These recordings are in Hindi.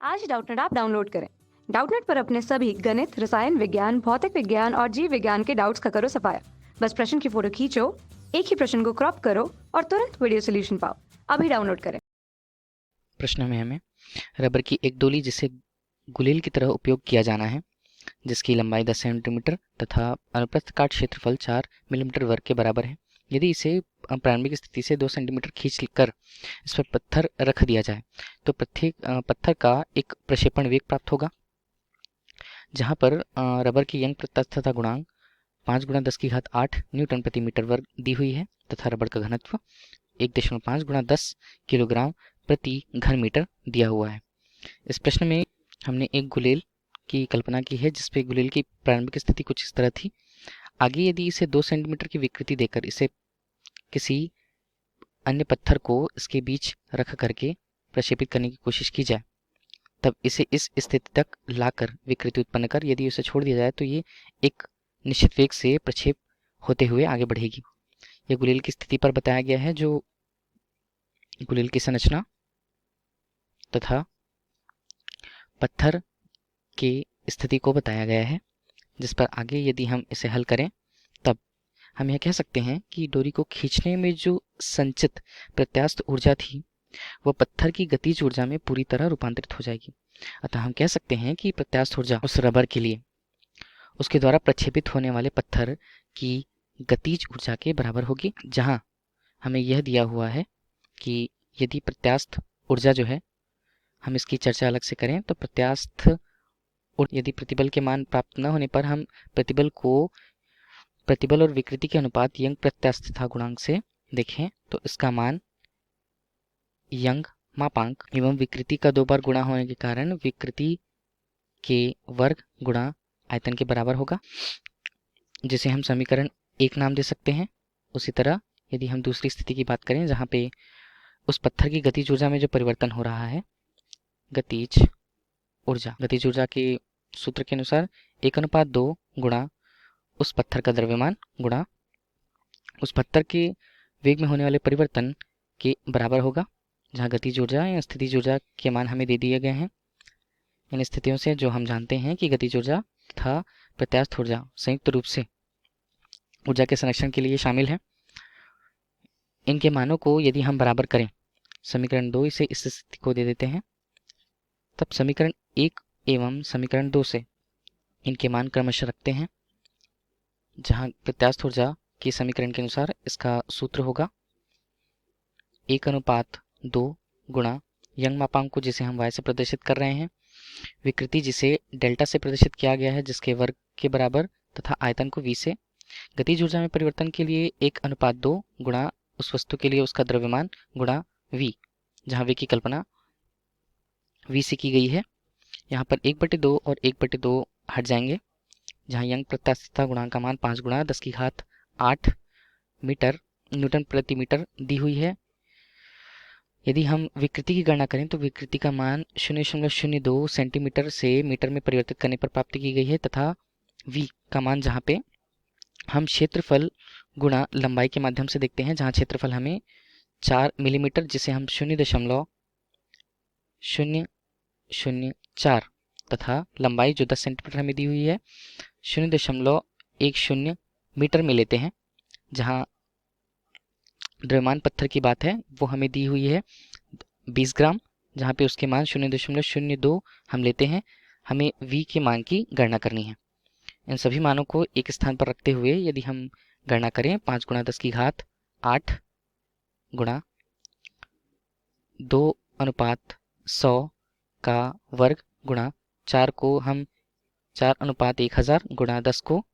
आज डाउटनेट ऐप डाउनलोड करें। डाउटनेट पर अपने सभी गणित, रसायन विज्ञान, भौतिक विज्ञान और जीव विज्ञान के डाउट्स का करो सफाया। बस प्रश्न की फोटो खींचो, एक ही प्रश्न को क्रॉप करो और तुरंत वीडियो सोल्यूशन पाओ। अभी डाउनलोड करें। प्रश्न में हमें रबर की एक डोली जिसे गुलेल की तरह उपयोग किया जाना है, जिसकी लंबाई 10 सेंटीमीटर तथा अनुप्रस्थ काट क्षेत्रफल 4 मिलीमीटर वर्ग के बराबर है। यदि इसे प्रारंभिक स्थिति से 2 सेंटीमीटर खींच कर इस पर पत्थर रख दिया जाए तो प्रत्येक पत्थर का एक प्रक्षेपण वेग प्राप्त होगा। जहाँ पर रबर की यंग प्रत्यास्थता गुणांक 5 गुणा 10 की घात 8 न्यूटन प्रति मीटर वर्ग दी हुई है तथा रबर का घनत्व 1.5 गुणा 10 किलोग्राम प्रति घन मीटर दिया हुआ है। इस प्रश्न में हमने एक गुलेल की कल्पना की है जिसपे गुलेल की प्रारंभिक स्थिति कुछ इस तरह थी। आगे यदि इसे 2 सेंटीमीटर की विकृति देकर इसे किसी अन्य पत्थर को इसके बीच रख करके प्रक्षेपित करने की कोशिश की जाए, तब इसे इस स्थिति तक लाकर विकृति उत्पन्न कर यदि उसे छोड़ दिया जाए तो ये एक निश्चित वेग से प्रक्षेप होते हुए आगे बढ़ेगी। यह गुलेल की स्थिति पर बताया गया है, जो गुलेल की संरचना तथा पत्थर की स्थिति को बताया गया है, जिस पर आगे यदि हम इसे हल करें तब हम यह कह सकते हैं कि डोरी को खींचने में जो संचित प्रत्यास्थ ऊर्जा थी वह पत्थर की गतिज ऊर्जा में पूरी तरह रूपांतरित हो जाएगी। अतः हम कह सकते हैं कि प्रत्यास्थ ऊर्जा उस रबर के लिए उसके द्वारा प्रक्षेपित होने वाले पत्थर की गतिज ऊर्जा के बराबर होगी। जहां हमें यह दिया हुआ है कि यदि प्रत्यास्थ ऊर्जा जो है, हम इसकी चर्चा अलग से करें तो प्रत्यास्थ और यदि प्रतिबल के मान प्राप्त न होने पर हम प्रतिबल को प्रतिबल और विकृति के अनुपात यंग प्रत्यास्थता गुणांक से देखें तो इसका मान यंग मापांक एवं विकृति का 2 बार गुणा होने के कारण विकृति के वर्ग गुणा आयतन के बराबर होगा, जिसे हम समीकरण 1 नाम दे सकते हैं। उसी तरह यदि हम दूसरी स्थिति की बात करें जहाँ पे उस पत्थर की गतिज ऊर्जा में जो परिवर्तन हो रहा है, गतिज ऊर्जा के सूत्र के अनुसार 1:2 गुणा उस पत्थर का द्रव्यमान गुणा उस पत्थर के वेग में होने वाले परिवर्तन के बराबर होगा, जहाँ गतिज ऊर्जा या स्थितिज ऊर्जा के मान हमें दे दिए गए हैं। इन स्थितियों से जो हम जानते हैं कि गतिज ऊर्जा तथा प्रत्यास्थ ऊर्जा संयुक्त रूप से ऊर्जा के संरक्षण के लिए शामिल है। इनके मानों को यदि हम बराबर करें, समीकरण 2 से इस स्थिति को दे देते हैं, तब समीकरण 1 एवं समीकरण 2 से इनके मान क्रमशः रखते हैं, जहाँ प्रत्यास्थ ऊर्जा के समीकरण के अनुसार इसका सूत्र होगा 1:2 गुणा यंग मापांक को जिसे हम y से प्रदर्शित कर रहे हैं, विकृति जिसे डेल्टा से प्रदर्शित किया गया है जिसके वर्ग के बराबर, तथा आयतन को v से। गतिज ऊर्जा में परिवर्तन के लिए 1:2 गुणा उस वस्तु के लिए उसका द्रव्यमान गुणा v, जहाँ v की कल्पना v से की गई है। यहाँ पर 1/2 और 1/2 हट जाएंगे, जहाँ यंग प्रत्यास्थता गुणांक का मान 5 गुणा 10 की घात 8 मीटर न्यूटन प्रति मीटर दी हुई है। यदि हम विकृति की गणना करें तो विकृति का मान 0.02 सेंटीमीटर से मीटर में परिवर्तित करने पर प्राप्त की गई है, तथा v का मान जहाँ पे हम क्षेत्रफल गुणा लंबाई के माध्यम से देखते हैं, जहाँ क्षेत्रफल हमें 4 मिलीमीटर जिसे हम 0.004 तथा लंबाई जो 10 सेंटीमीटर हमें दी हुई है 0.10 मीटर में लेते हैं। जहाँ द्रव्यमान पत्थर की बात है वो हमें दी हुई है 20 ग्राम, जहाँ पे उसके मान 0.02 हम लेते हैं। हमें v के मान की गणना करनी है। इन सभी मानों को एक स्थान पर रखते हुए यदि हम गणना करें 5 गुणा 10 की घात 8 गुणा 2:100 का वर्ग गुणा 4 को हम 4:1000 गुणा 10 को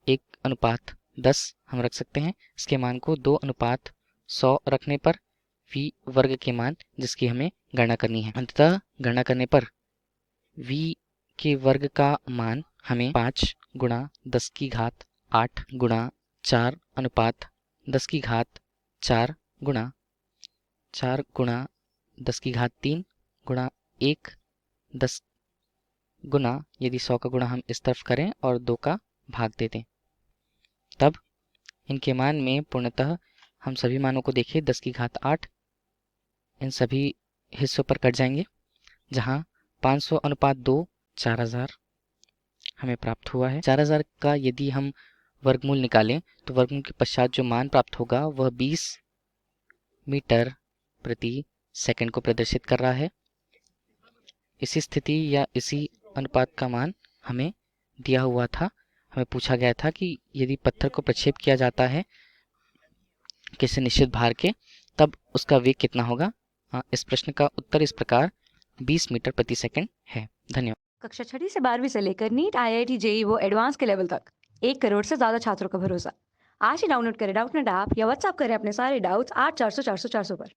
1:10 हम रख सकते हैं। इसके मान को 2:100 रखने पर v वर्ग के मान जिसकी हमें गणना करनी है। अंततः गणना करने पर v के वर्ग का मान हमें 5 गुणा 10 की घात 8 गुणा 4:10 की घात 4 गुणा 10 की घात 3 गुणा 1:10 गुणा यदि 100 का गुणा हम इस तरफ करें और 2 का भाग दे दें, तब इनके मान में पूर्णतः हम सभी मानों को देखें 10 की घात 8 इन सभी हिस्सों पर कट जाएंगे, जहाँ 500 अनुपात 2 4000 हमें प्राप्त हुआ है। 4000 का यदि हम वर्गमूल निकालें तो वर्गमूल के पश्चात जो मान प्राप्त होगा वह 20 मीटर प्रति सेकंड को प्रदर्शित कर रहा है। इसी स्थिति या इसी अनुपात का मान हमें दिया हुआ था। हमें पूछा गया था कि यदि पत्थर को प्रक्षेप किया जाता है किसी निश्चित भार के तब उसका वेग कितना होगा। इस प्रश्न का उत्तर इस प्रकार 20 मीटर प्रति सेकंड है। धन्यवाद। कक्षा 6ठी से 12वीं से लेकर नीट, IIT, जेईई वो एडवांस के लेवल तक 1 करोड़ से ज्यादा छात्रों का भरोसा। आज ही डाउनलोड करें डाउटनेट ऐप या व्हाट्सएप करें अपने सारे डाउट्स 8400 400 400 पर।